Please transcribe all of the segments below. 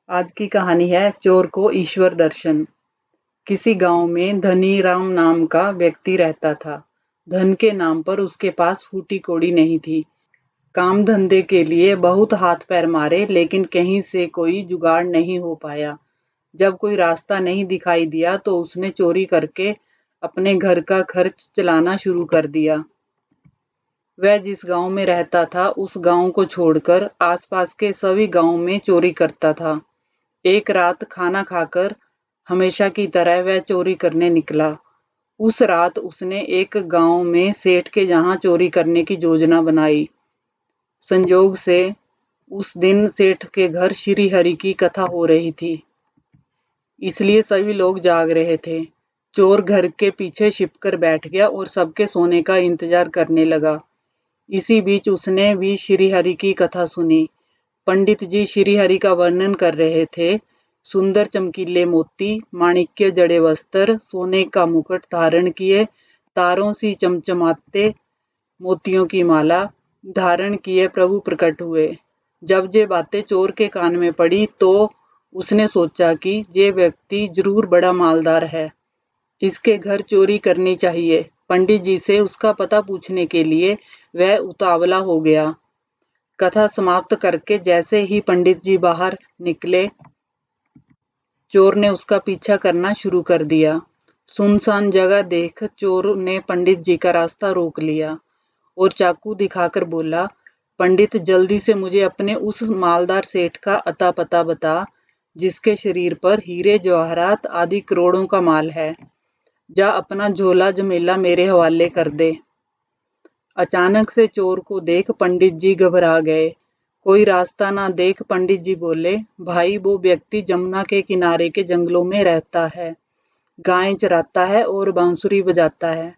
आज की कहानी है चोर को ईश्वर दर्शन। किसी गांव में धनीराम नाम का व्यक्ति रहता था। धन के नाम पर उसके पास फूटी कौड़ी नहीं थी। काम धंधे के लिए बहुत हाथ पैर मारे, लेकिन कहीं से कोई जुगाड़ नहीं हो पाया। जब कोई रास्ता नहीं दिखाई दिया तो उसने चोरी करके अपने घर का खर्च चलाना शुरू कर दिया। वह जिस गांव में रहता था उस गांव को छोड़कर आसपास के सभी गांवों में चोरी करता था। एक रात खाना खाकर हमेशा की तरह वह चोरी करने निकला। उस रात उसने एक गांव में सेठ के जहां चोरी करने की योजना बनाई। संयोग से उस दिन सेठ के घर श्री हरि की कथा हो रही थी, इसलिए सभी लोग जाग रहे थे। चोर घर के पीछे छिपकर बैठ गया और सबके सोने का इंतजार करने लगा। इसी बीच उसने भी श्री हरि की कथा सुनी। पंडित जी श्री हरि का वर्णन कर रहे थे। सुंदर चमकीले मोती, माणिक्य जड़े वस्त्र, सोने का मुकुट धारण किए, तारों सी चमचमाते मोतियों की माला धारण किए प्रभु प्रकट हुए। जब ये बातें चोर के कान में पड़ी तो उसने सोचा कि ये व्यक्ति जरूर बड़ा मालदार है, इसके घर चोरी करनी चाहिए। पंडित जी से उसका पता पूछने के लिए वह उतावला हो गया। कथा समाप्त करके जैसे ही पंडित जी बाहर निकले, चोर ने उसका पीछा करना शुरू कर दिया। सुनसान जगह देख चोर ने पंडित जी का रास्ता रोक लिया और चाकू दिखाकर बोला, पंडित जल्दी से मुझे अपने उस मालदार सेठ का अता पता बता, जिसके शरीर पर हीरे जवाहरात आदि करोड़ों का माल है। जा अपना झोला झमेला मेरे हवाले कर दे। अचानक से चोर को देख पंडित जी घबरा गए। कोई रास्ता ना देख पंडित जी बोले, भाई वो व्यक्ति जमुना के किनारे के जंगलों में रहता है, गायें चराता है और बांसुरी बजाता है।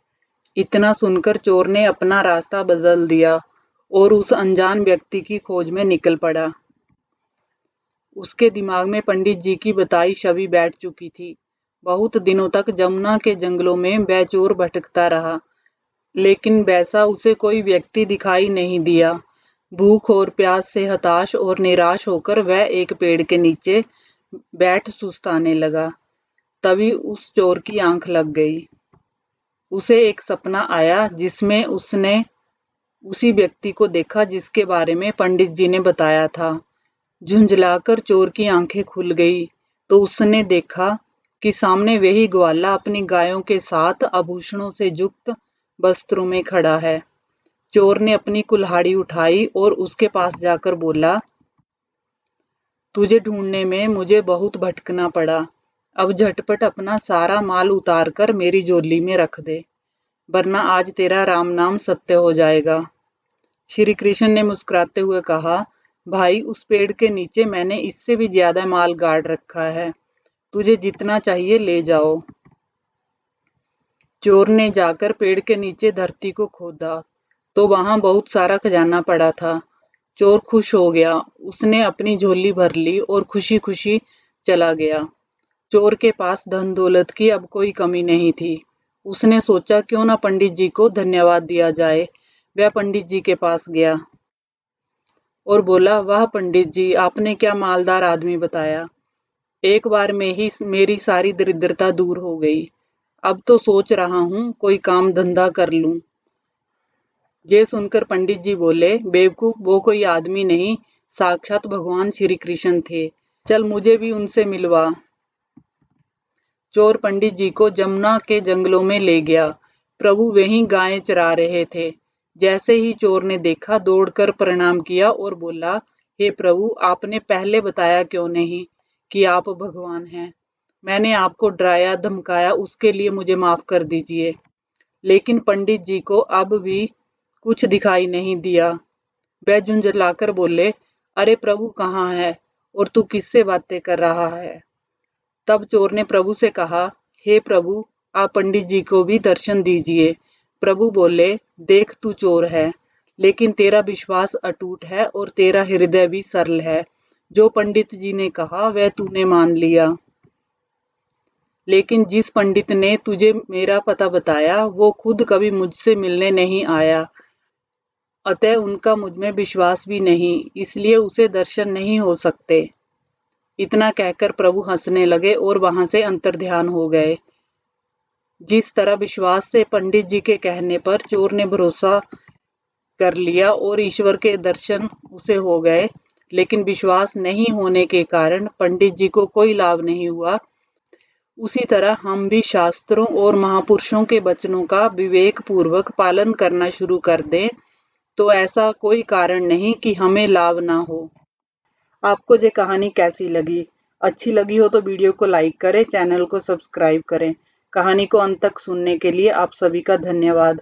इतना सुनकर चोर ने अपना रास्ता बदल दिया और उस अनजान व्यक्ति की खोज में निकल पड़ा। उसके दिमाग में पंडित जी की बताई छवि बैठ चुकी थी। बहुत दिनों तक जमुना के जंगलों में वह चोर भटकता रहा, लेकिन वैसा उसे कोई व्यक्ति दिखाई नहीं दिया। भूख और प्यास से हताश और निराश होकर वह एक पेड़ के नीचे बैठ सुस्ताने लगा। तभी उस चोर की आंख लग गई। उसे एक सपना आया जिसमें उसने उसी व्यक्ति को देखा जिसके बारे में पंडित जी ने बताया था। झुंझलाकर चोर की आंखें खुल गई तो उसने देखा कि सामने वही ग्वाला अपनी गायों के साथ आभूषणों से युक्त वस्त्रों में खड़ा है। चोर ने अपनी कुल्हाड़ी उठाई और उसके पास जाकर बोला, तुझे ढूंढने में मुझे बहुत भटकना पड़ा। अब झटपट अपना सारा माल उतार कर मेरी झोली में रख दे, वरना आज तेरा राम नाम सत्य हो जाएगा। श्री कृष्ण ने मुस्कुराते हुए कहा, भाई उस पेड़ के नीचे मैंने इससे भी ज्यादा माल गाड़ रखा है, तुझे जितना चाहिए ले जाओ। चोर ने जाकर पेड़ के नीचे धरती को खोदा तो वहां बहुत सारा खजाना पड़ा था। चोर खुश हो गया, उसने अपनी झोली भर ली और खुशी खुशी चला गया। चोर के पास धन दौलत की अब कोई कमी नहीं थी। उसने सोचा क्यों ना पंडित जी को धन्यवाद दिया जाए। वह पंडित जी के पास गया और बोला, वाह पंडित जी, आपने क्या मालदार आदमी बताया। एक बार में ही मेरी सारी दरिद्रता दूर हो गई। अब तो सोच रहा हूँ कोई काम धंधा कर लूं। ये सुनकर पंडित जी बोले, बेवकूफ, वो कोई आदमी नहीं, साक्षात भगवान श्री कृष्ण थे। चल मुझे भी उनसे मिलवा। चोर पंडित जी को जमुना के जंगलों में ले गया। प्रभु वहीं गायें चरा रहे थे। जैसे ही चोर ने देखा, दौड़कर प्रणाम किया और बोला, हे प्रभु, आपने पहले बताया क्यों नहीं कि आप भगवान हैं। मैंने आपको डराया धमकाया, उसके लिए मुझे माफ कर दीजिए। लेकिन पंडित जी को अब भी कुछ दिखाई नहीं दिया। वह झुंझलाकर बोले, अरे प्रभु कहाँ है और तू किससे बातें कर रहा है। तब चोर ने प्रभु से कहा, हे प्रभु, आप पंडित जी को भी दर्शन दीजिए। प्रभु बोले, देख तू चोर है, लेकिन तेरा विश्वास अटूट है और तेरा हृदय भी सरल है। जो पंडित जी ने कहा वह तूने मान लिया। लेकिन जिस पंडित ने तुझे मेरा पता बताया वो खुद कभी मुझसे मिलने नहीं आया, अतः उनका मुझ में विश्वास भी नहीं, इसलिए उसे दर्शन नहीं हो सकते। इतना कहकर प्रभु हंसने लगे और वहां से अंतर्ध्यान हो गए। जिस तरह विश्वास से पंडित जी के कहने पर चोर ने भरोसा कर लिया और ईश्वर के दर्शन उसे हो गए, लेकिन विश्वास नहीं होने के कारण पंडित जी को कोई लाभ नहीं हुआ, उसी तरह हम भी शास्त्रों और महापुरुषों के वचनों का विवेक पूर्वक पालन करना शुरू कर दें तो ऐसा कोई कारण नहीं कि हमें लाभ ना हो। आपको ये कहानी कैसी लगी? अच्छी लगी हो तो वीडियो को लाइक करें, चैनल को सब्सक्राइब करें। कहानी को अंत तक सुनने के लिए आप सभी का धन्यवाद।